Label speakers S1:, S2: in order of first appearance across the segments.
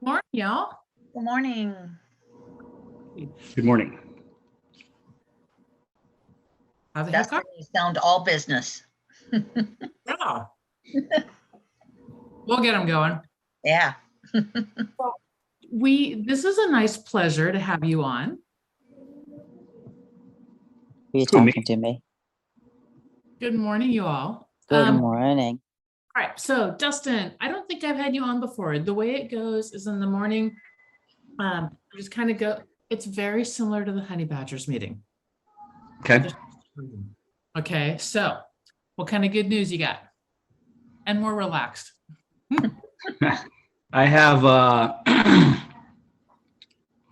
S1: Morning, y'all.
S2: Good morning.
S3: Good morning.
S1: How the heck
S2: Dustin,
S1: are
S2: you sound all business.
S1: you? Yeah. We'll get them going.
S2: Yeah.
S1: This is a nice pleasure to have you on.
S4: Are you
S3: Who, me?
S4: talking to me?
S1: Good morning, you all.
S4: Good morning.
S1: All right, so Dustin, I don't think I've had you on before. The way it goes is in the morning, just kind of go, it's very similar to the Honey Badgers meeting.
S3: Okay.
S1: Okay, so what kind of good news you got? And more relaxed.
S3: I have, I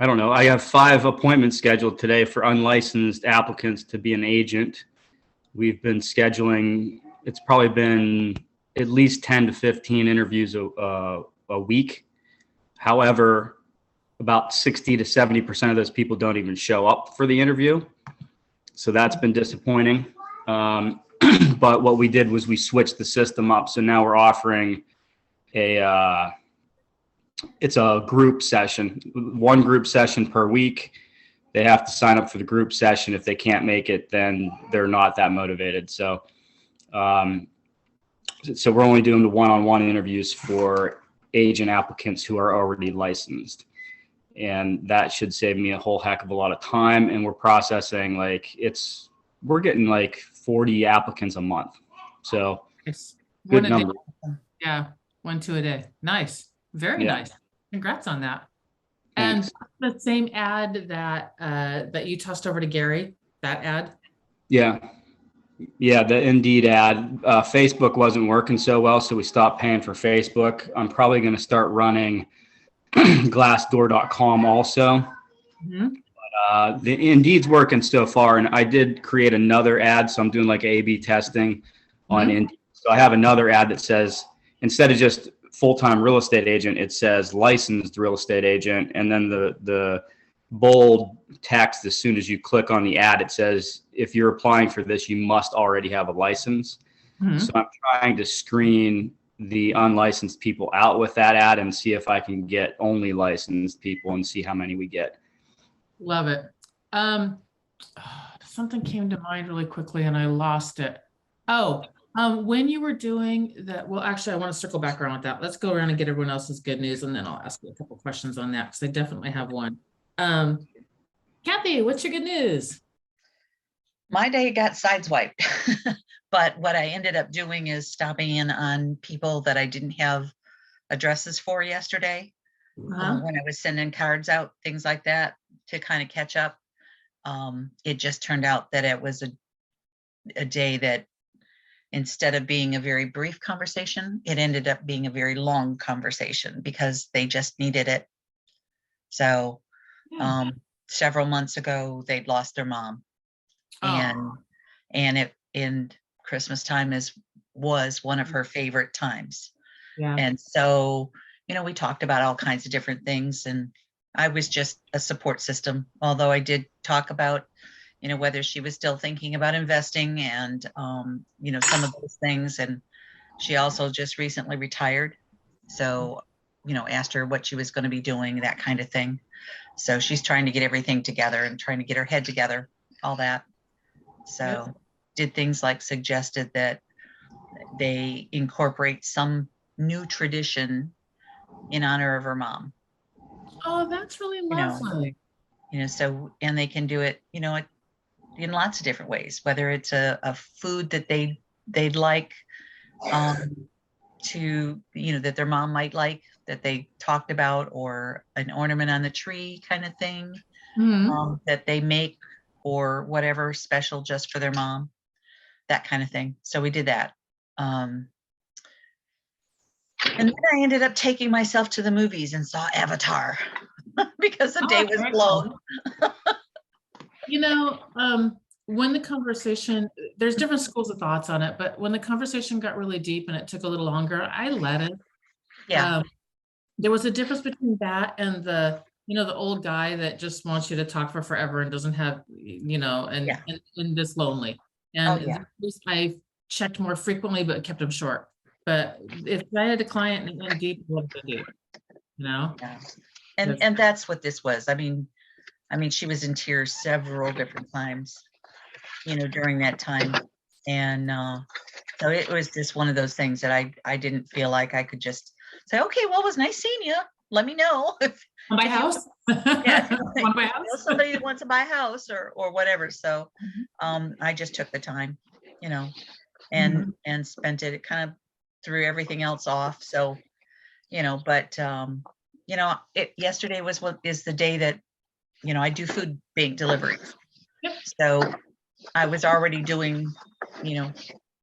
S3: don't know, I have 5 appointments scheduled today for unlicensed applicants to be an agent. We've been scheduling, it's probably been at least 10 to 15 interviews a week. However, about 60 to 70% of those people don't even show up for the interview. So that's been disappointing. But what we did was we switched the system up. So now we're offering it's a group session, 1 group session per week. They have to sign up for the group session. If they can't make it, then they're not that motivated. So we're only doing the one-on-one interviews for agent applicants who are already licensed. And that should save me a whole heck of a lot of time. And we're processing we're getting like 40 applicants a month. So
S1: Nice.
S3: good
S1: One a day.
S3: number.
S1: Yeah, 1, 2 a day. Nice. Very
S3: Yeah.
S1: nice. Congrats on that.
S3: Thanks.
S1: And the same ad that you tossed over to Gary, that ad?
S3: Yeah. Yeah, the Indeed ad. Facebook wasn't working so well, so we stopped paying for Facebook. I'm probably going to start running Glassdoor.com also.
S1: Mm-hmm.
S3: The Indeed's working so far, and I did create another ad, so I'm doing like A/B testing on Indeed. So I have another ad that says, instead of just full-time real estate agent, it says licensed real estate agent, and then the bold text, as soon as you click on the ad, it says, if you're applying for this, you must already have a license.
S1: Mm-hmm.
S3: So I'm trying to screen the unlicensed people out with that ad and see if I can get only licensed people and see how many we get.
S1: Love it. Something came to mind really quickly and I lost it. When you were doing that, well, actually, I want to circle back around with that. Let's go around and get everyone else's good news, and then I'll ask you a couple questions on that because I definitely have one. Kathy, what's your good news?
S2: My day got sideswiped. But what I ended up doing is stopping in on people that I didn't have addresses for yesterday. When I was sending cards out, things like that, to kind of catch up. It just turned out that it was a day that, instead of being a very brief conversation, it ended up being a very long conversation because they just needed it. So several months ago, they'd lost their mom. And Christmas time was one of her favorite times.
S1: Yeah.
S2: And so, we talked about all kinds of different things, and I was just a support system, although I did talk about, whether she was still thinking about investing and, some of those things. And she also just recently retired. So, asked her what she was going to be doing, that kind of thing. So she's trying to get everything together and trying to get her head together, all that. So did things like suggested that they incorporate some new tradition in honor of her mom.
S1: Oh, that's really
S2: know,
S1: lovely.
S2: So, and they can do it, in lots of different ways, whether it's a food that they'd like to, that their mom might like, that they talked about, or an ornament on the tree kind of thing
S1: Mhm.
S2: that they make, or whatever special just for their mom, that kind of thing. So we did that. And then I ended up taking myself to the movies and saw Avatar because the day
S1: Oh,
S2: was
S1: very
S2: blown.
S1: cool. You know, when the conversation, there's different schools of thoughts on it, but when the conversation got really deep and it took a little longer, I let it.
S2: Yeah.
S1: There was a difference between that and the old guy that just wants you to talk for forever and doesn't have, and,
S2: Yeah.
S1: and this lonely.
S2: Oh,
S1: And
S2: yeah.
S1: this I checked more frequently, but kept them short. But if I had a client and deep, what to do?
S2: Yeah.
S1: That's-
S2: And that's what this was. I mean, she was in tears several different times, during that time. And so it was just one of those things that I didn't feel like I could just say, okay, well, it was nice seeing you. Let me know if
S1: My
S2: you-
S1: house?
S2: yeah,
S1: Want my
S2: know
S1: house?
S2: somebody that wants to buy a house or whatever. So
S1: Mhm.
S2: I just took the time, and
S1: Mhm.
S2: and spent it. It kind of threw everything else off. So, but yesterday was what is the day that, I do food bank deliveries.
S1: Yep.
S2: So I was already doing,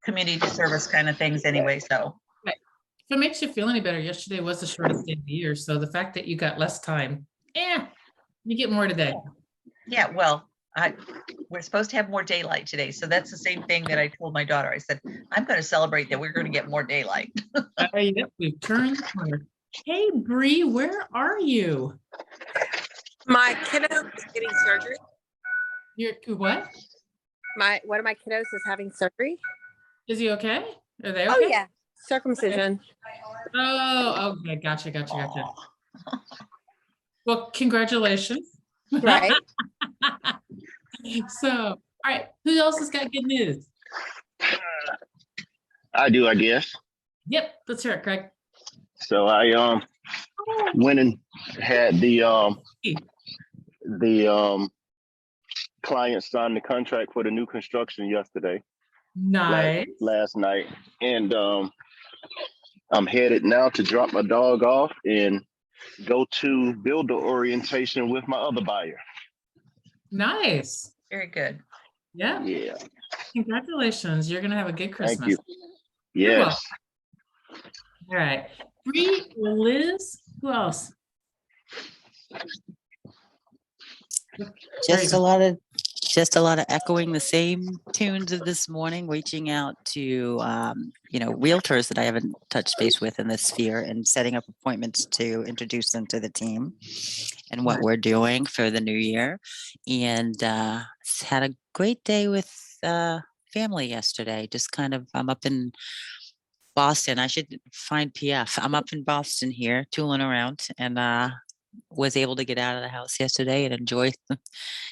S2: community service kind of things anyway. So
S1: Right. If it makes you feel any better, yesterday was the shortest day of the year, so the fact that you got less time, you get more today.
S2: yeah, well, we're supposed to have more daylight today. So that's the same thing that I told my daughter. I said, I'm going to celebrate that we're going to get more daylight.
S1: Yep, we've turned the corner. Hey, Bree, where are you?
S4: My kiddo is getting surgery.
S1: You're what?
S4: One of my kiddos is having surgery.
S1: Is he okay? Are they
S4: Oh
S1: okay?
S4: yeah, circumcision.
S1: Oh, okay, gotcha. Well, congratulations.
S4: Right.
S1: So, all right, who else has got good news?
S5: I do, I guess.
S1: Yep, let's hear it, Craig.
S5: So I went and had the client sign the contract for the new construction yesterday.
S1: Nice.
S5: Last night. And I'm headed now to drop my dog off and go to builder orientation with my other buyer.
S1: Nice.
S2: Very good.
S1: Yeah.
S5: Yeah.
S1: Congratulations. You're gonna have a good Christmas.
S5: Thank you. Yes.
S1: All right. Bree, Liz, who else?
S6: Just a lot of echoing the same tunes of this morning, reaching out to realtors that I haven't touched base with in this sphere and setting up appointments to introduce them to the team and what we're doing for the new year. And had a great day with family yesterday. Just kind of, I'm up in Boston. I should find PF. I'm up in Boston here, tooling around, and was able to get out of the house yesterday and enjoy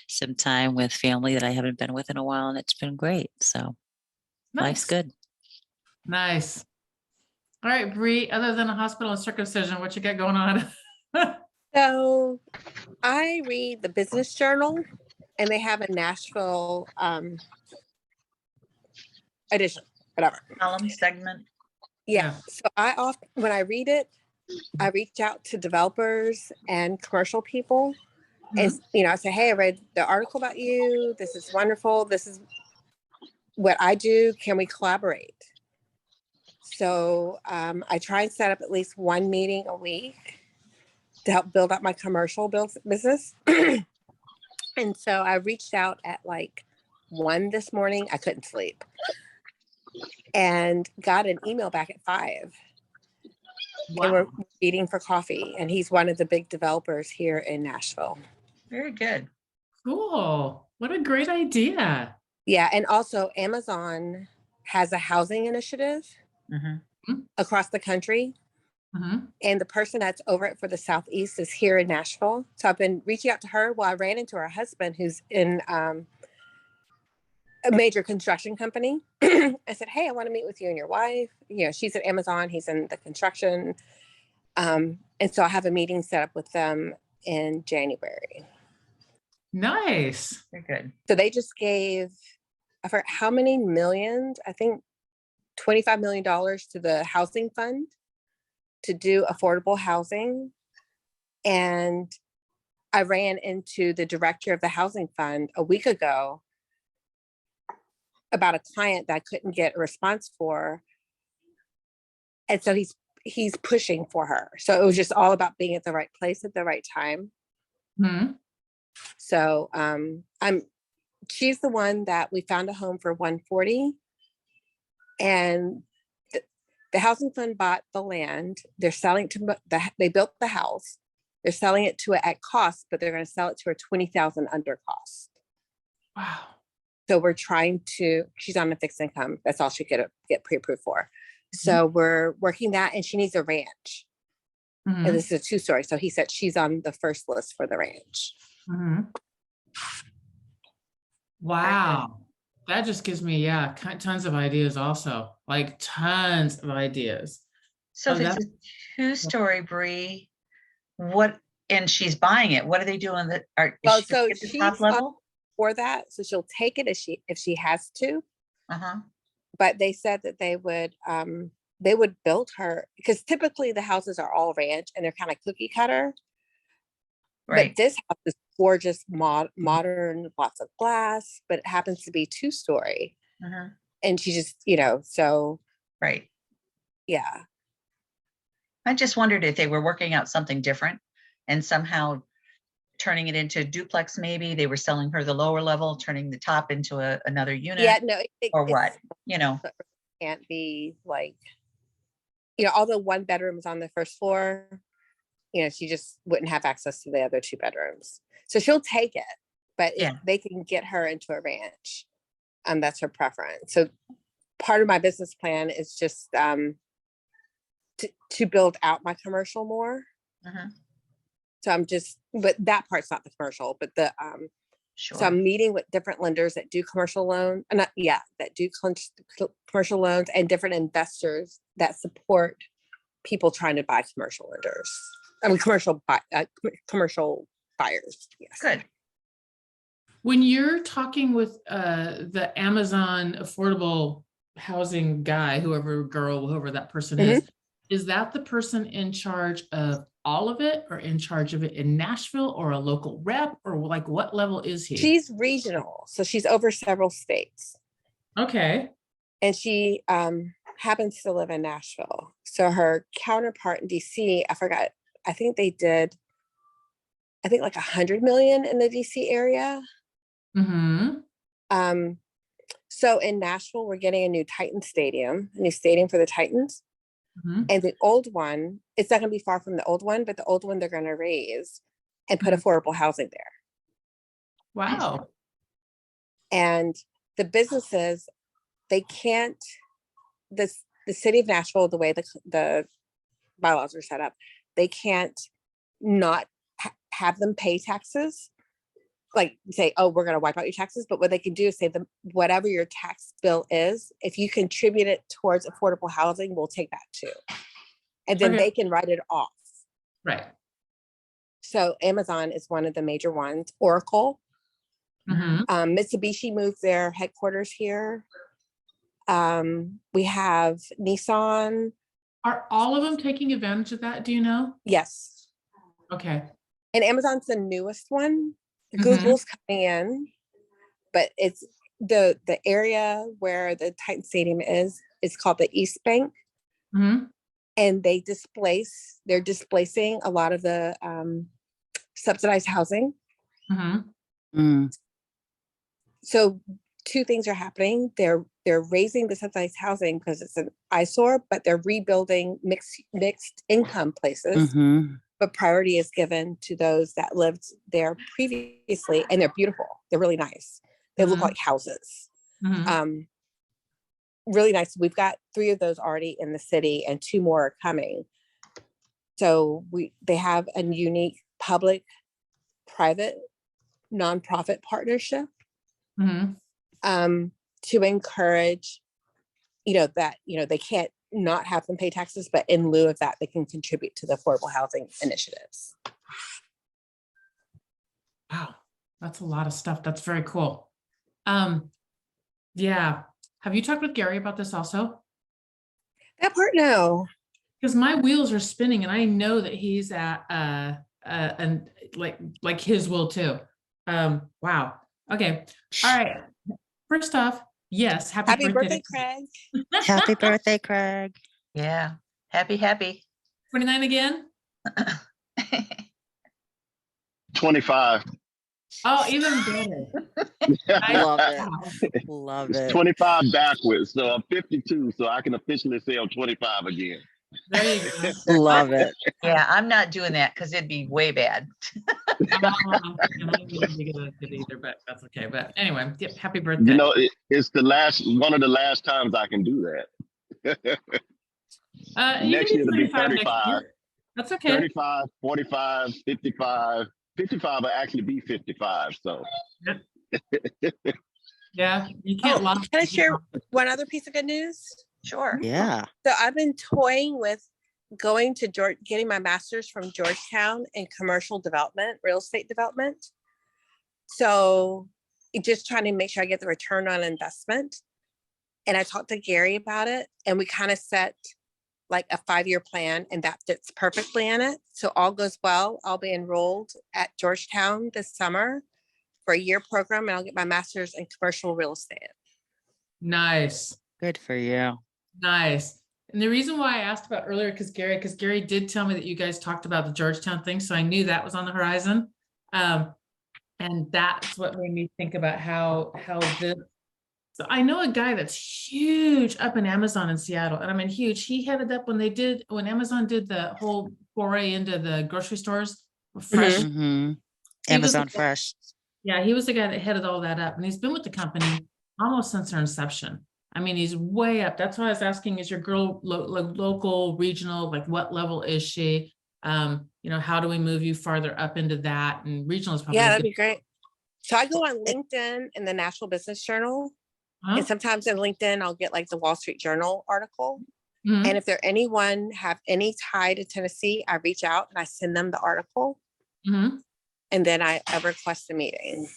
S6: some time with family that I haven't been with in a while, and it's been great. So life's good.
S1: Nice. All right, Bree, other than a hospital and circumcision, what you got going on?
S4: So I read the Business Journal, and they have a Nashville edition, whatever.
S2: Column segment.
S4: Yeah. So when I read it, I reach out to developers and commercial people. And I say, hey, I read the article about you. This is wonderful. This is what I do. Can we collaborate? So I try and set up at least one meeting a week to help build up my commercial business. And so I reached out at like 1 this morning. I couldn't sleep. And got an email back at 5.
S1: Wow.
S4: And we're meeting for coffee. And he's one of the big developers here in Nashville.
S2: Very good.
S1: Cool. What a great idea.
S4: Yeah. And also Amazon has a housing initiative across the country. And the person that's over it for the Southeast is here in Nashville. So I've been reaching out to her. Well, I ran into her husband who's in a major construction company. I said, hey, I want to meet with you and your wife. She's at Amazon. He's in the construction. And And so I have a meeting set up with them in January.
S1: Nice.
S2: Very good.
S4: So they just gave, I forgot how many millions, I think $25 million to the housing fund to do affordable housing. And I ran into the director of the housing fund a week ago about a client that I couldn't get a response for. And so he's pushing for her. So it was just all about being at the right place at the right time.
S1: Hmm.
S4: So she's the one that we found a home for 140. And the housing fund bought the land. They're selling to they built the house. They're selling it to her at cost, but they're going to sell it to her 20,000 under cost.
S1: Wow.
S4: So we're trying to, she's on a fixed income. That's all she could get pre-approved for. So we're working that, and she needs a ranch.
S1: Mhm.
S4: And this is a 2-story. So he said she's on the first list for the ranch.
S1: Mhm. Wow. That just gives me, yeah, tons of ideas also, like tons of ideas.
S2: So
S1: Oh,
S2: if it's a
S1: that's-
S2: 2-story, Bree, what, and she's buying it, what are they doing that are,
S4: Well,
S2: is she
S4: so
S2: at the
S4: she's
S2: top
S4: on-
S2: level?
S4: For that. So she'll take it if she has to.
S2: Uh-huh.
S4: But they said that they would build her, because typically the houses are all ranch and they're kind of cookie cutter.
S2: Right.
S4: But this house is gorgeous, modern, lots of glass, but it happens to be 2-story.
S2: Uh-huh.
S4: And she just, so
S2: Right.
S4: yeah.
S2: I just wondered if they were working out something different and somehow turning it into duplex. Maybe they were selling her the lower level, turning the top into another unit.
S4: Yeah, no,
S2: or what, you know?
S4: Can't be like, all the 1 bedrooms on the first floor, she just wouldn't have access to the other 2 bedrooms. So she'll take it, but
S2: Yeah.
S4: if they can get her into a ranch, that's her preference. So part of my business plan is just to build out my commercial more.
S2: Uh-huh.
S4: So but that part's not the commercial, but
S2: Sure.
S4: so I'm meeting with different lenders that do commercial loan, that do commercial loans, and different investors that support people trying to buy commercial lenders. I mean, commercial buyers. Yes.
S2: Good.
S1: When you're talking with the Amazon affordable housing guy, whoever that person is that the person in charge of all of it, or in charge of it in Nashville, or a local rep, or like what level is he?
S4: She's regional, so she's over several states.
S1: Okay.
S4: And she happens to live in Nashville. So her counterpart in DC, I forgot, I think they did, like 100 million in the DC area.
S1: Mm-hmm.
S4: So in Nashville, we're getting a new new stadium for the Titans.
S1: Mm-hmm.
S4: And the old one, it's not going to be far from the old one, but the old one they're going to raise and put affordable housing there.
S1: Wow.
S4: And the businesses, they can't, the city of Nashville, the way the bylaws are set up, they can't not have them pay taxes. Like say, oh, we're going to wipe out your taxes. But what they can do is say, whatever your tax bill is, if you contribute it towards affordable housing, we'll take that too. And then
S1: Okay.
S4: they can write it off.
S1: Right.
S4: So Amazon is one of the major ones. Oracle,
S1: Mm-hmm.
S4: Mitsubishi moved their headquarters here. We have Nissan.
S1: Are all of them taking advantage of that? Do you know?
S4: Yes.
S1: Okay.
S4: And Amazon's the newest one.
S1: Mhm.
S4: Google's coming in, but it's the area where the Titan Stadium is called the East Bank.
S1: Mm-hmm.
S4: And they're displacing a lot of the subsidized housing.
S1: Mm-hmm.
S6: Mm.
S4: So 2 things are happening. They're raising the subsidized housing because it's an eyesore, but they're rebuilding mixed income places.
S6: Mhm.
S4: But priority is given to those that lived there previously, and they're beautiful. They're really nice. They look
S1: Mhm.
S4: like houses.
S1: Mm-hmm.
S4: Really nice. We've got 3 of those already in the city, and 2 more are coming. So they have a unique public-private nonprofit partnership
S1: Mm-hmm.
S4: to encourage, that they can't not have them pay taxes, but in lieu of that, they can contribute to the affordable housing initiatives.
S1: Wow, that's a lot of stuff. That's very cool. Yeah. Have you talked with Gary about this also?
S4: That part, no.
S1: Because my wheels are spinning and I know that he's at and like his will too. Wow. Okay. All right. First off, yes,
S4: Happy birthday, Craig.
S6: Happy birthday, Craig.
S2: Yeah, happy.
S1: 29 again?
S5: 25.
S1: Oh, even better.
S6: Love it.
S1: Wow.
S6: Love
S5: It's
S6: it.
S5: 25 backwards. So I'm 52. So I can officially say I'm 25 again.
S1: There you go.
S6: Love it.
S2: Yeah, I'm not doing that because it'd be way bad.
S1: And I wouldn't be good at it either, but that's okay. But anyway, yep, happy birthday.
S5: You know, it's one of the last times I can do that.
S1: You
S5: next
S1: can
S5: year
S1: do
S5: it'll be
S1: 35 next
S5: 35.
S1: year. That's okay.
S5: 35, 45, 55. 55 will actually be 55. So
S1: Yeah, you can't
S4: Oh,
S1: lie.
S4: can I share one other piece of good news?
S2: Sure.
S6: Yeah.
S4: So I've been toying with going to getting my master's from Georgetown in commercial development, real estate development. So just trying to make sure I get the return on investment. And I talked to Gary about it and we kind of set like a 5-year plan and that fits perfectly in it. So all goes well. I'll be enrolled at Georgetown this summer for a year program and I'll get my master's in commercial real estate.
S1: Nice.
S6: Good for you.
S1: Nice. And the reason why I asked about earlier, because Gary did tell me that you guys talked about the Georgetown thing. So I knew that was on the horizon. And that's what made me think about how this. So I know a guy that's huge up in Amazon in Seattle. And I mean, huge. He headed up when Amazon did the whole foray into the grocery stores, fresh.
S6: Mm-hmm.
S1: He was
S6: Amazon
S1: the-
S6: Fresh.
S1: Yeah, he was the guy that headed all that up. And he's been with the company almost since their inception. I mean, he's way up. That's why I was asking, is your girl local, regional, like what level is she? How do we move you farther up into that? And regional is probably
S4: Yeah,
S1: a
S4: that'd
S1: good-
S4: be great. So I go on LinkedIn and the National Business Journal.
S1: Huh?
S4: And sometimes in LinkedIn, I'll get like the Wall Street Journal article.
S1: Mhm.
S4: And if there anyone have any tie to Tennessee, I reach out and I send them the article.
S1: Mhm.
S4: And then I request a meeting.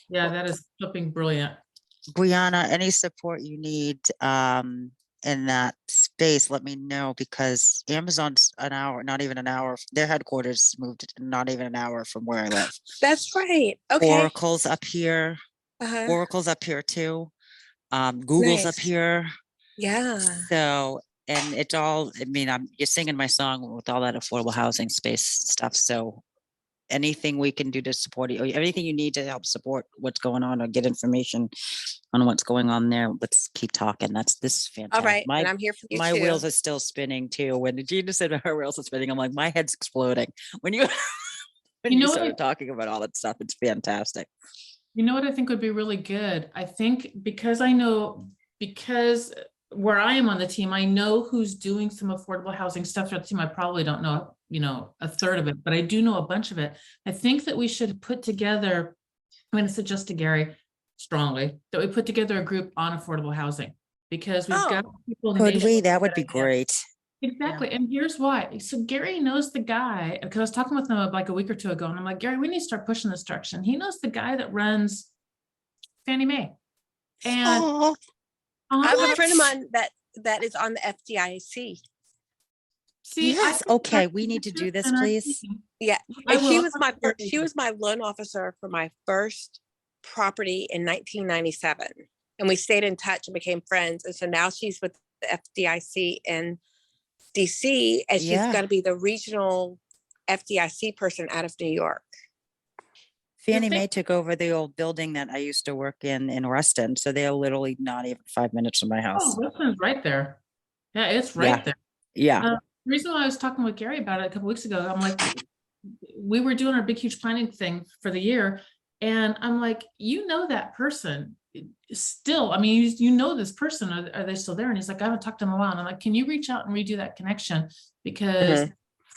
S1: Yeah, that is flipping brilliant.
S6: Brianna, any support you need in that space, let me know because Amazon's an hour, not even an hour. Their headquarters moved not even an hour from where I live.
S4: That's right. Okay.
S6: Oracle's up here.
S4: Uh-huh.
S6: Oracle's up here too. Google's up
S4: Nice.
S6: here.
S4: Yeah.
S6: So, and it's all, I mean, you're singing my song with all that affordable housing space stuff. So anything we can do to support you, anything you need to help support what's going on or get information on what's going on there, let's keep talking. This is fantastic.
S4: All right.
S6: My,
S4: And I'm here for you
S6: my
S4: too.
S6: wheels are still spinning too. When Gina said her wheels are spinning, I'm like, my head's exploding. When you, when
S1: You
S6: you
S1: know what
S6: started talking about all that stuff, it's fantastic.
S1: You know what I think would be really good? I think because where I am on the team, I know who's doing some affordable housing stuff for the team. I probably don't know, a third of it, but I do know a bunch of it. I think that we should put together, I'm going to suggest to Gary strongly that we put together a group on affordable housing because we've got people. in the
S6: Could we?
S1: neighborhood
S6: That would be
S1: are-
S6: great.
S1: Exactly. And here's why. So Gary knows the guy, because I was talking with him like a week or two ago, and I'm like, Gary, we need to start pushing this direction. He knows the guy that runs Fannie Mae. And
S6: Oh,
S4: I have a
S1: What?
S4: friend of mine that is on the FDIC.
S1: See,
S6: yes.
S1: I-
S6: Okay, we need to do this,
S1: in our
S6: please.
S1: team.
S4: Yeah.
S1: I
S4: And she
S1: will.
S4: was she was my loan officer for my first property in 1997. And we stayed in touch and became friends. And so now she's with the FDIC in DC and she's
S6: Yeah.
S4: going to be the regional FDIC person out of New York.
S6: Fannie
S1: thing-
S6: Mae took over the old building that I used to work in Ruston. So they're literally not even 5 minutes from my house.
S1: Oh, this one's right there. Yeah, it's right
S6: Yeah.
S1: there.
S6: Yeah.
S1: The reason why I was talking with Gary about it a couple weeks ago, I'm like, we were doing our big, huge planning thing for the year. And I'm like, that person still, I mean, you know this person, are they still there? And he's like, I haven't talked to him in a while. And I'm like, can you reach out and redo that connection? Because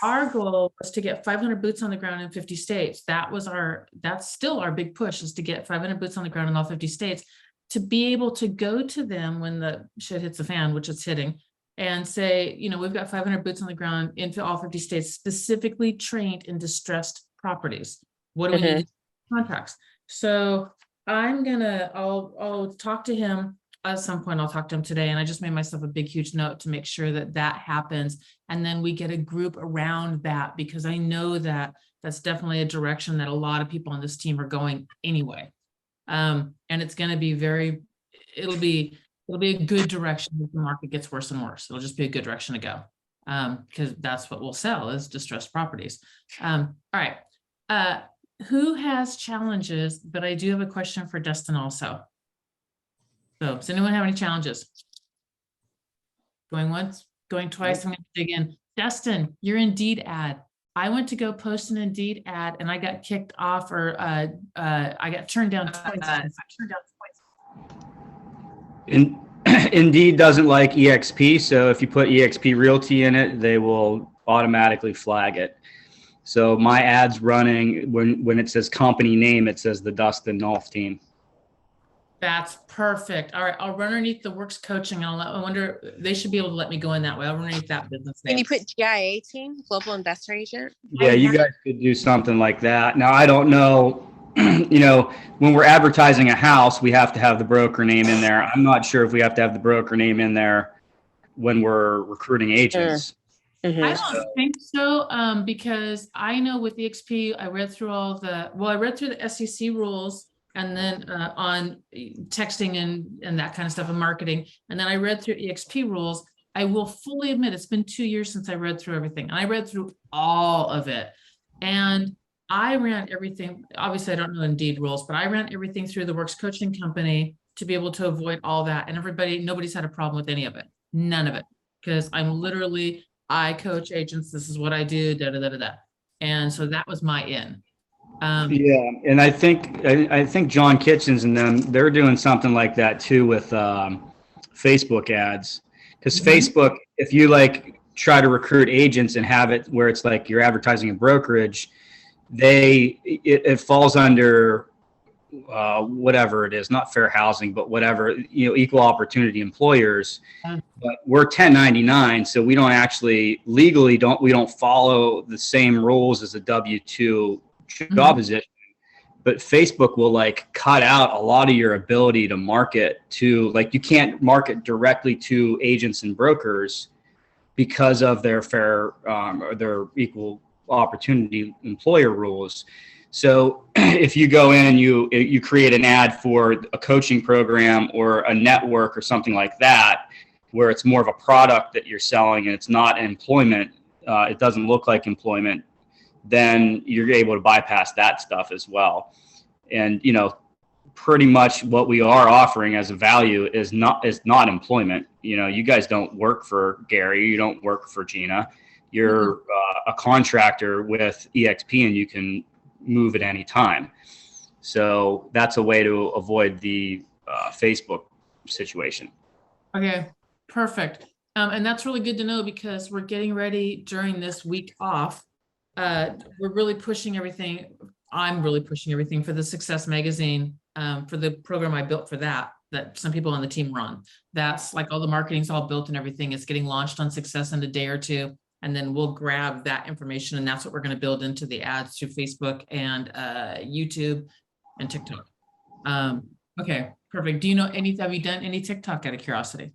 S1: our goal was to get 500 boots on the ground in 50 states. That's still our big push, is to get 500 boots on the ground in all 50 states, to be able to go to them when the shit hits the fan, which it's hitting, and say, you know, we've got 500 boots on the ground into all 50 states, specifically trained in distressed properties. What do we need? Contracts. So I'll talk to him at some point. I'll talk to him today, and I just made myself a big, huge note to make sure that that happens. And then we get a group around that, because I know that that's definitely a direction that a lot of people on this team are going anyway. And it's going to be it'll be a good direction if the market gets worse and worse. It'll just be a good direction to go. Because that's what we'll sell, is distressed properties. All right. Who has challenges? But I do have a question for Dustin also. So does anyone have any challenges? Going once, going twice, I'm going to dig in. Dustin, your Indeed ad. I went to go post an Indeed ad and I got kicked off, or I got turned down twice.
S3: Indeed doesn't like EXP, so if you put EXP Realty in it, they will automatically flag it. So my ad's running, when it says company name, it says the Dustin Nolf team.
S1: That's perfect. All right, I'll run underneath the Works Coaching. I wonder, they should be able to let me go in that way. I'll run underneath that business name.
S4: Can you put GIA team, Global Investor Agent?
S3: Yeah, you guys could do something like that. Now, I don't know, you know, when we're advertising a house, we have to have the broker name in there. I'm not sure if we have to have the broker name in there when we're recruiting agents.
S1: I don't think so, because I know with EXP, I read through the SEC rules, and then on texting and that kind of stuff and marketing. And then I read through EXP rules. I will fully admit it's been 2 years since I read through everything, and I read through all of it. And I ran everything. Obviously, I don't know Indeed rules, but I ran everything through the Works Coaching company to be able to avoid all that. And nobody's had a problem with any of it. None of it. Because I coach agents. This is what I do, da, da, da, da, da. And so that was my in.
S3: Yeah, and I think John Kitchens and them, they're doing something like that too with Facebook ads. Because Facebook, if you like try to recruit agents and have it where it's like you're advertising a brokerage, it falls under whatever it is, not fair housing, but whatever, you know, equal opportunity employers. But we're 1099, so we don't actually legally follow the same rules as a W-2 job position. But Facebook will like cut out a lot of your ability to market to, like, you can't market directly to agents and brokers because of their fair or their equal opportunity employer rules. So if you go in and you create an ad for a coaching program or a network or something like that, where it's more of a product that you're selling and it's not employment, it doesn't look like employment, then you're able to bypass that stuff as well. And, you know, pretty much what we are offering as a value is not employment. You know, you guys don't work for Gary, you don't work for Gina. You're a contractor with EXP, and you can move at any time. So that's a way to avoid the Facebook situation.
S1: Okay, perfect. And that's really good to know, because we're getting ready during this week off. We're really pushing everything. I'm really pushing everything for the Success Magazine, for the program I built for that some people on the team run. That's like all the marketing's all built and everything. It's getting launched on Success in a day or two. And then we'll grab that information, and that's what we're going to build into the ads through Facebook and YouTube and TikTok. Okay, perfect. Do you know have you done any TikTok out of curiosity?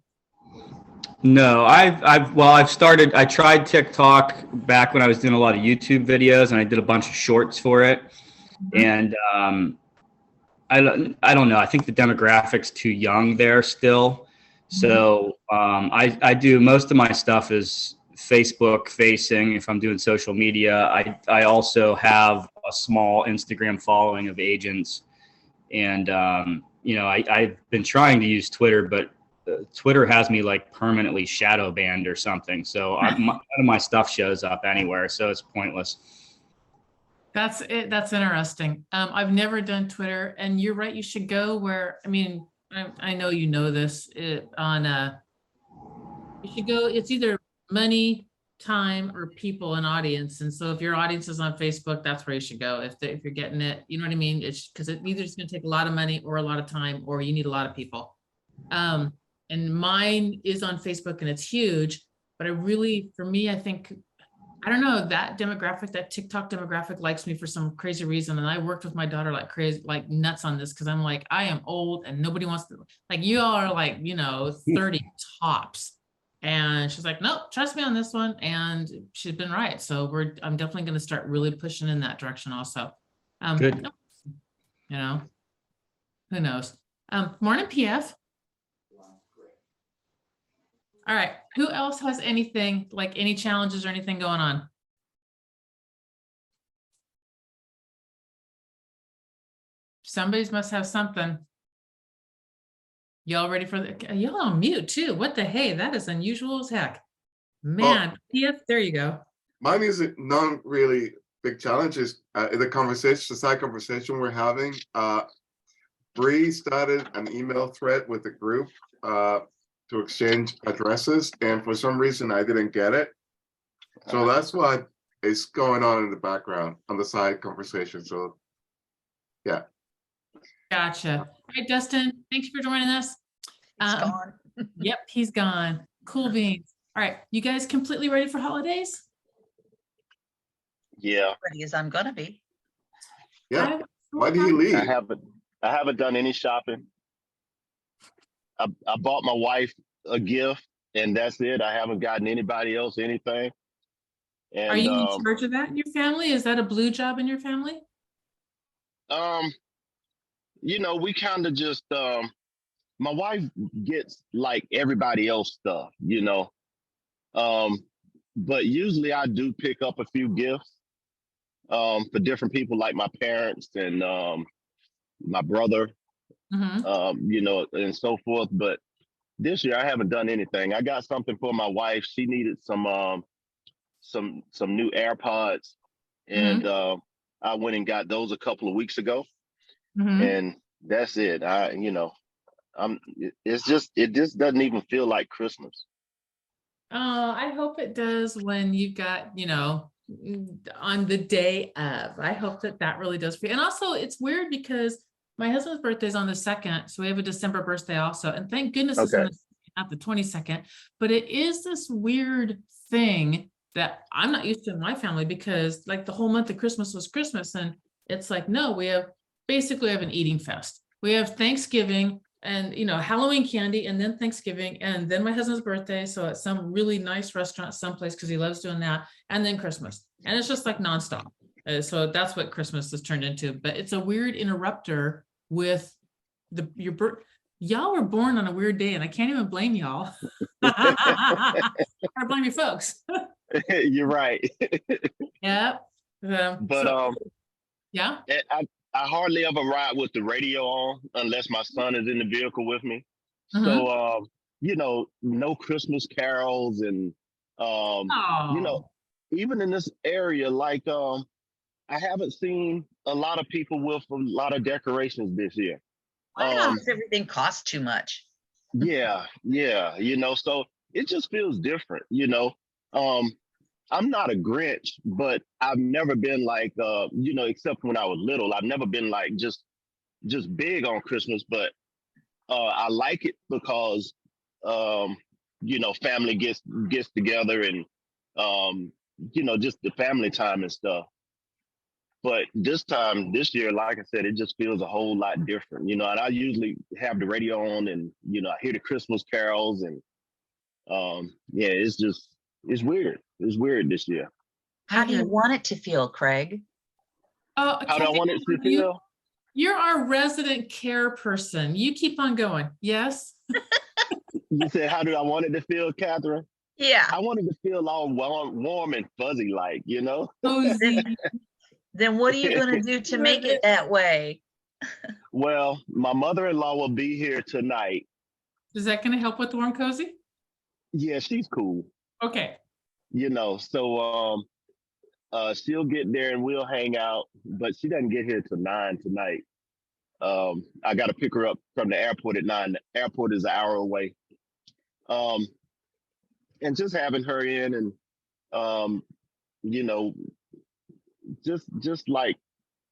S3: No, I tried TikTok back when I was doing a lot of YouTube videos, and I did a bunch of shorts for it. And I don't know. I think the demographic's too young there still. So I do, most of my stuff is Facebook facing if I'm doing social media. I also have a small Instagram following of agents. And, you know, I've been trying to use Twitter, but Twitter has me like permanently shadow banned or something. So none of my stuff shows up anywhere. So it's pointless.
S1: That's it. That's interesting. I've never done Twitter, and you're right. You should go where, I mean, I know you know this you should go, it's either money, time, or people and audience. And so if your audience is on Facebook, that's where you should go. If you're getting it, you know what I mean? It's because it either it's going to take a lot of money or a lot of time, or you need a lot of people. and mine is on Facebook and it's huge, but I really, for me, I think, I don't know, that demographic, that TikTok demographic likes me for some crazy reason. And I worked with my daughter like crazy, like nuts on this. Cause I'm like, I am old and nobody wants to, like, you all are like, 30 tops. And she's like, nope, trust me on this one. And she's been right. So I'm definitely going to start really pushing in that direction also.
S3: Good.
S1: Who knows? Morning, PF. All right. Who else has anything, like any challenges or anything going on? Somebody's must have something. Y'all ready for the, y'all on mute too. What the hey, that is unusual as heck. Man, PF, there you go.
S7: Mine is not really big challenges. The side conversation we're having. Bree started an email thread with the group to exchange addresses, and for some reason I didn't get it. So that's what is going on in the background on the side conversation. So yeah.
S1: Gotcha. All right, Dustin, thank you for joining us.
S2: It's gone.
S1: Yep, he's gone. Cool beans. All right, you guys completely ready for holidays?
S5: Yeah,
S2: Ready as I'm gonna be.
S7: Yeah. Why did he leave?
S5: I haven't done any shopping. I bought my wife a gift, and that's it. I haven't gotten anybody else anything. And
S1: Are you in charge of that in your family? Is that a blue job in your family?
S5: we kind of just my wife gets like everybody else stuff, but usually I do pick up a few gifts for different people, like my parents and my brother, and so forth. But this year I haven't done anything. I got something for my wife. She needed some new AirPods, and I went and got those a couple of weeks ago. And that's it. It just doesn't even feel like Christmas.
S1: I hope it does when you've got, on the day of. I hope that really does for you. And also it's weird because my husband's birthday is on the 2nd. So we have a December birthday also. And thank goodness it's not the 22nd, but it is this weird thing that I'm not used to in my family, because like the whole month of Christmas was Christmas. And it's like, no, we have an eating fest. We have Thanksgiving and, Halloween candy, and then Thanksgiving, and then my husband's birthday. So at some really nice restaurant someplace, because he loves doing that. And then Christmas. And it's just like nonstop. So that's what Christmas has turned into. But it's a weird interrupter with your birth. Y'all were born on a weird day, and I can't even blame y'all. I blame you folks.
S5: You're right.
S1: Yeah.
S5: But
S1: yeah.
S5: I hardly ever ride with the radio on unless my son is in the vehicle with me. So, no Christmas carols, and, even in this area, like, I haven't seen a lot of people with a lot of decorations this year.
S2: Everything costs too much.
S5: Yeah. So it just feels different, I'm not a Grinch, but I've never been like, except when I was little, I've never been like just big on Christmas, but I like it because, family gets together and, just the family time and stuff. But this year, like I said, it just feels a whole lot different, and I usually have the radio on and, I hear the Christmas carols, and it's weird. It's weird this year.
S2: How do you want it to feel, Craig?
S5: How do I want it to feel?
S1: You're our resident care person. You keep on going. Yes.
S5: You said, how do I want it to feel, Catherine?
S2: Yeah.
S5: I want it to feel all warm and fuzzy, like,
S1: Cozy.
S2: Then what are you going to do to make it that way?
S5: Well, my mother-in-law will be here tonight.
S1: Is that going to help with the warm cozy?
S5: Yeah, she's cool.
S1: Okay.
S5: So she'll get there and we'll hang out, but she doesn't get here till 9 tonight. I got to pick her up from the airport at 9. The airport is an hour away. And just having her in and, just like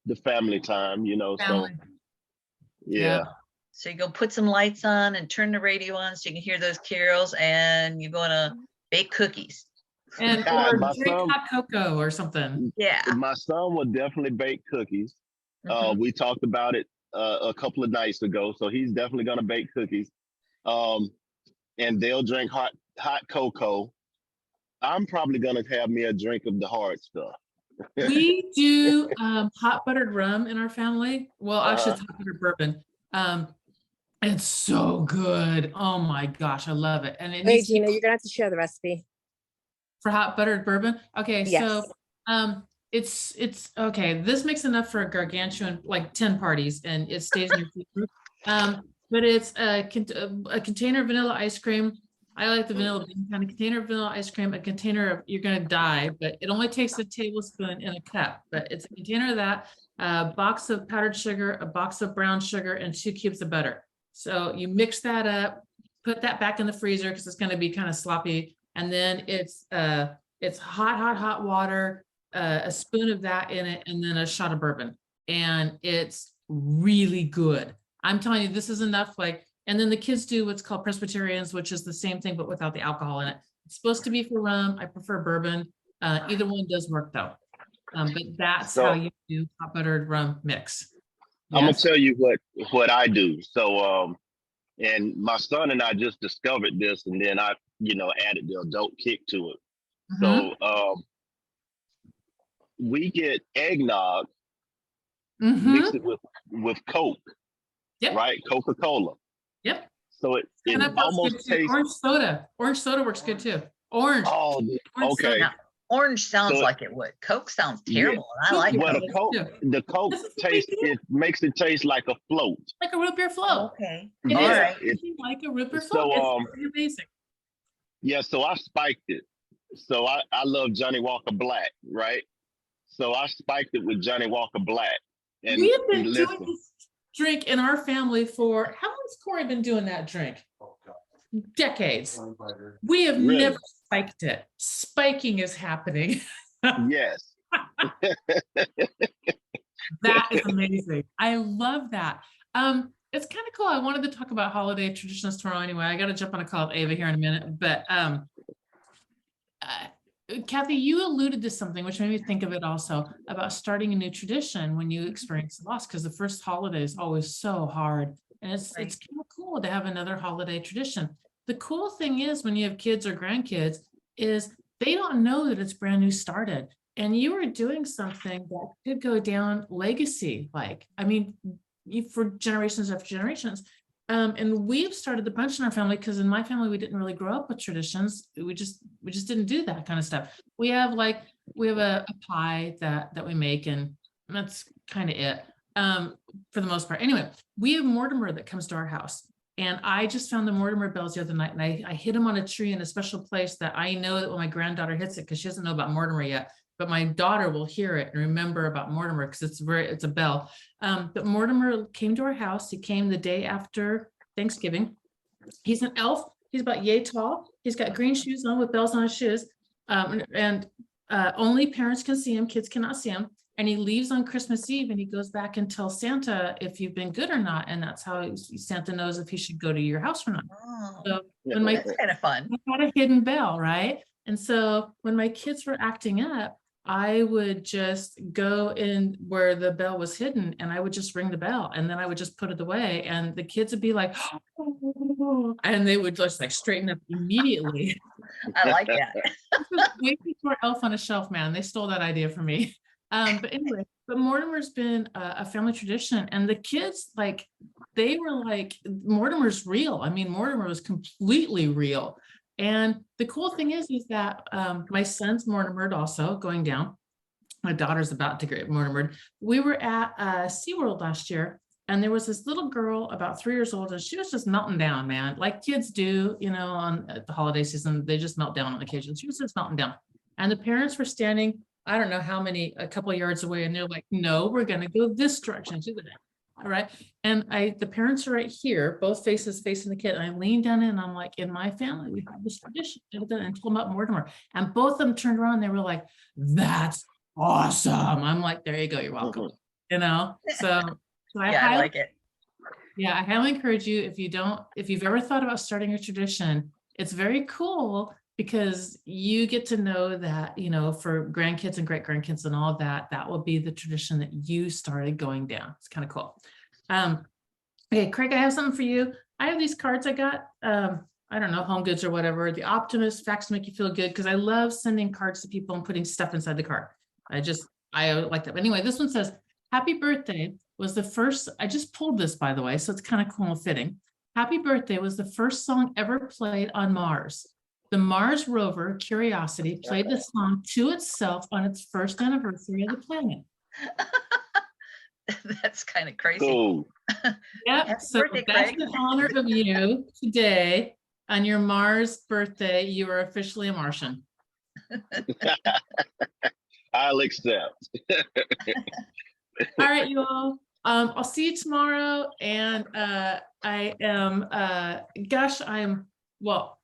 S5: the family time,
S1: Family.
S5: so yeah.
S2: So you go put some lights on and turn the radio on so you can hear those carols, and you're gonna bake cookies.
S1: And
S5: Yeah,
S1: or
S5: my
S1: drink
S5: son-
S1: hot cocoa or something.
S2: Yeah.
S5: My son will definitely bake cookies.
S2: Mhm.
S5: We talked about it a couple of nights ago, so he's definitely gonna bake cookies. And they'll drink hot cocoa. I'm probably gonna have me a drink of the hard stuff.
S1: We do hot buttered rum in our family. Well, actually, it's
S5: Uh-huh.
S1: hot buttered bourbon. It's so good. Oh my gosh, I love it. And it
S4: Wait,
S1: needs to be
S4: Gina, you're gonna have to share the recipe.
S1: for hot buttered bourbon. Okay, so
S4: Yes.
S1: it's okay. This makes enough for a gargantuan like 10 parties, and it stays in your freezer. But it's a container of vanilla ice cream. I like the vanilla bean kind of container of vanilla ice cream, a container of, you're gonna die, but it only takes a tablespoon in a cup. But it's a container of that, a box of powdered sugar, a box of brown sugar, and 2 cubes of butter. So you mix that up, put that back in the freezer because it's gonna be kind of sloppy. And then it's hot water, a spoon of that in it, and then a shot of bourbon. And it's really good. I'm telling you, this is enough. Like, and then the kids do what's called Presbyterians, which is the same thing, but without the alcohol in it. It's supposed to be for rum. I prefer bourbon. Either one does work though. But that's how
S5: So-
S1: you do hot buttered rum mix.
S5: I'm gonna
S1: Yes.
S5: tell you what I do. So and my son and I just discovered this, and then I added the adult kick to it.
S1: Mhm.
S5: So we get eggnog,
S1: Mhm.
S5: mix it with Coke,
S1: Yep.
S5: right? Coca-Cola.
S1: Yep.
S5: So it
S1: And that works
S5: almost
S1: good too.
S5: tastes.
S1: Orange soda. Orange soda works good too. Orange.
S5: Oh,
S1: Orange
S5: okay.
S1: soda.
S2: Now, orange sounds
S5: So-
S2: like it would. Coke sounds
S5: Yeah.
S2: terrible, and I like
S5: Well,
S2: Coke.
S5: the Coke
S1: This is what we
S5: taste,
S1: do.
S5: it makes it taste like a float.
S1: Like a root beer float.
S2: Okay.
S1: It
S5: Yeah,
S2: All
S1: is
S2: right.
S5: it-
S1: like a root beer
S5: So,
S1: float. It's pretty amazing.
S5: Yeah, so I spiked it. So I love Johnny Walker Black, right? So I spiked it with Johnny Walker Black. And
S1: We have been
S5: listen,
S1: doing this drink in our family for, how long's Corey been doing that drink? Decades. We have
S5: Really?
S1: never spiked it. Spiking is happening.
S5: yes.
S1: That is amazing. I love that. It's kind of cool. I wanted to talk about holiday traditions tomorrow anyway. I got to jump on a call with Ava here in a minute, but Kathy, you alluded to something which made me think of it also about starting a new tradition when you experience loss, because the first holiday is always so hard, and it's
S2: Right.
S1: kind of cool to have another holiday tradition. The cool thing is when you have kids or grandkids is they don't know that it's brand new started, and you are doing something that could go down legacy. Like, I mean, for generations after generations. And we've started the bunch in our family because in my family we didn't really grow up with traditions. We just didn't do that kind of stuff. We have a pie that we make, and that's kind of it for the most part. Anyway, we have Mortimer that comes to our house, and I just found the Mortimer bells the other night, and I hid them on a tree in a special place that I know that when my granddaughter hits it, because she doesn't know about Mortimer yet, but my daughter will hear it and remember about Mortimer because it's a bell. But Mortimer came to our house. He came the day after Thanksgiving. He's an elf. He's about yay tall. He's got green shoes on with bells on his shoes. And only parents can see him. Kids cannot see him. And he leaves on Christmas Eve and he goes back and tells Santa if you've been good or not. And that's how Santa knows if he should go to your house or not.
S2: Oh,
S1: So when my
S2: that's kind of fun.
S1: I had a hidden bell, right? And so when my kids were acting up, I would just go in where the bell was hidden and I would just ring the bell and then I would just put it away and the kids would be like, and they would just like straighten up immediately.
S2: I like that.
S1: This was way before Elf on a Shelf, man. They stole that idea from me. But anyway, but Mortimer's been a family tradition, and the kids, like, they were like, Mortimer's real. I mean, Mortimer was completely real. And the cool thing is that my son's Mortimer also going down. My daughter's about to get Mortimer. We were at SeaWorld last year, and there was this little girl about 3 years old, and she was just melting down, man, like kids do, you know, on the holiday season, they just melt down on occasion. She was just melting down. And the parents were standing, I don't know how many, a couple of yards away, and they're like, no, we're going to go this direction. She's like, all right. And the parents are right here, both faces facing the kid. And I leaned down in and I'm like, in my family, we have this tradition, and told them about Mortimer. And both of them turned around, and they were like, that's awesome. I'm like, there you go, you're welcome. You know, so I
S2: Yeah, I
S1: highly
S2: like it.
S1: Yeah, I highly encourage you, if you've ever thought about starting a tradition, it's very cool because you get to know that, for grandkids and great grandkids and all of that, that will be the tradition that you started going down. It's kind of cool. Okay, Craig, I have something for you. I have these cards I got, I don't know, Home Goods or whatever, the Optimist Facts Make You Feel Good, because I love sending cards to people and putting stuff inside the card. I like that. But anyway, this one says, happy birthday was the first, I just pulled this, by the way, so it's kind of cool and fitting. Happy birthday was the first song ever played on Mars. The Mars rover Curiosity played the song to itself on its first anniversary of the planet.
S2: That's kind of crazy.
S5: Cool.
S1: Yep,
S2: Happy
S1: so
S2: birthday,
S1: that's
S2: Craig.
S1: in honor of you today. On your Mars birthday, you are officially a Martian.
S5: I'll accept.
S1: All right, you all. I'll see you tomorrow. And I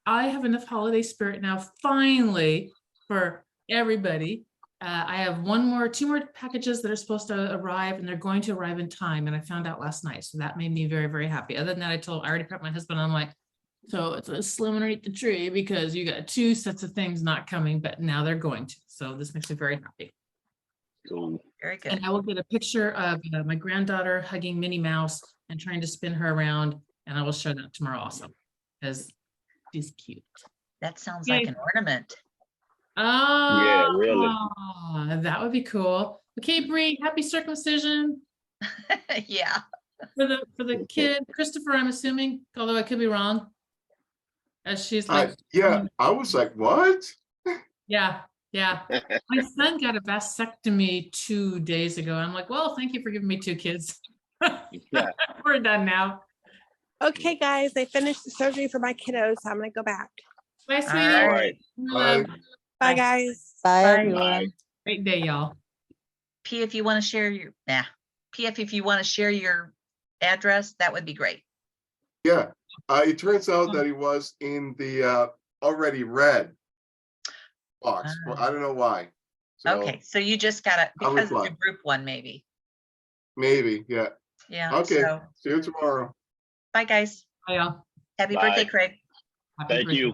S1: have enough holiday spirit now, finally, for everybody. I have two more packages that are supposed to arrive, and they're going to arrive in time. And I found out last night, so that made me very, very happy. Other than that, I already prepped my husband. I'm like, so it's a slim underneath the tree because you got 2 sets of things not coming, but now they're going to. So this makes me very happy.
S5: Cool.
S2: Very good.
S1: And I will get a picture of my granddaughter hugging Minnie Mouse and trying to spin her around. And I will show that tomorrow also, because she's cute.
S2: That sounds like an ornament.
S1: Oh,
S5: Yeah, really.
S1: That would be cool. Okay, Bree, happy circumcision
S2: Yeah.
S1: for the kid. Christopher, I'm assuming, although I could be wrong. As she's like,
S7: Yeah, I was like, what?
S1: yeah. My son got a vasectomy 2 days ago. I'm like, well, thank you for giving me 2 kids.
S5: Yeah.
S1: We're done now.
S4: Okay, guys, they finished the surgery for my kiddos, so I'm gonna go back.
S1: Bye, sweetie.
S2: All
S5: right.
S1: Love.
S7: Bye.
S4: Bye,
S2: Bye.
S4: guys.
S6: Bye,
S2: Bye.
S6: everyone.
S1: Great day, y'all.
S2: P, if you want to share if you want to share your address, that would be great.
S7: Yeah, it turns out that he was in the already read box. Well, I don't know why. So
S2: Okay, so you just gotta,
S7: I'll
S2: because it's a
S7: reply.
S2: group one, maybe.
S7: maybe, yeah.
S2: Yeah.
S7: Okay,
S2: So,
S7: see you tomorrow.
S2: bye, guys.
S1: Bye, y'all.
S2: Happy
S5: Bye.
S2: birthday, Craig.
S1: Happy
S5: Thank
S1: birthday.
S5: you.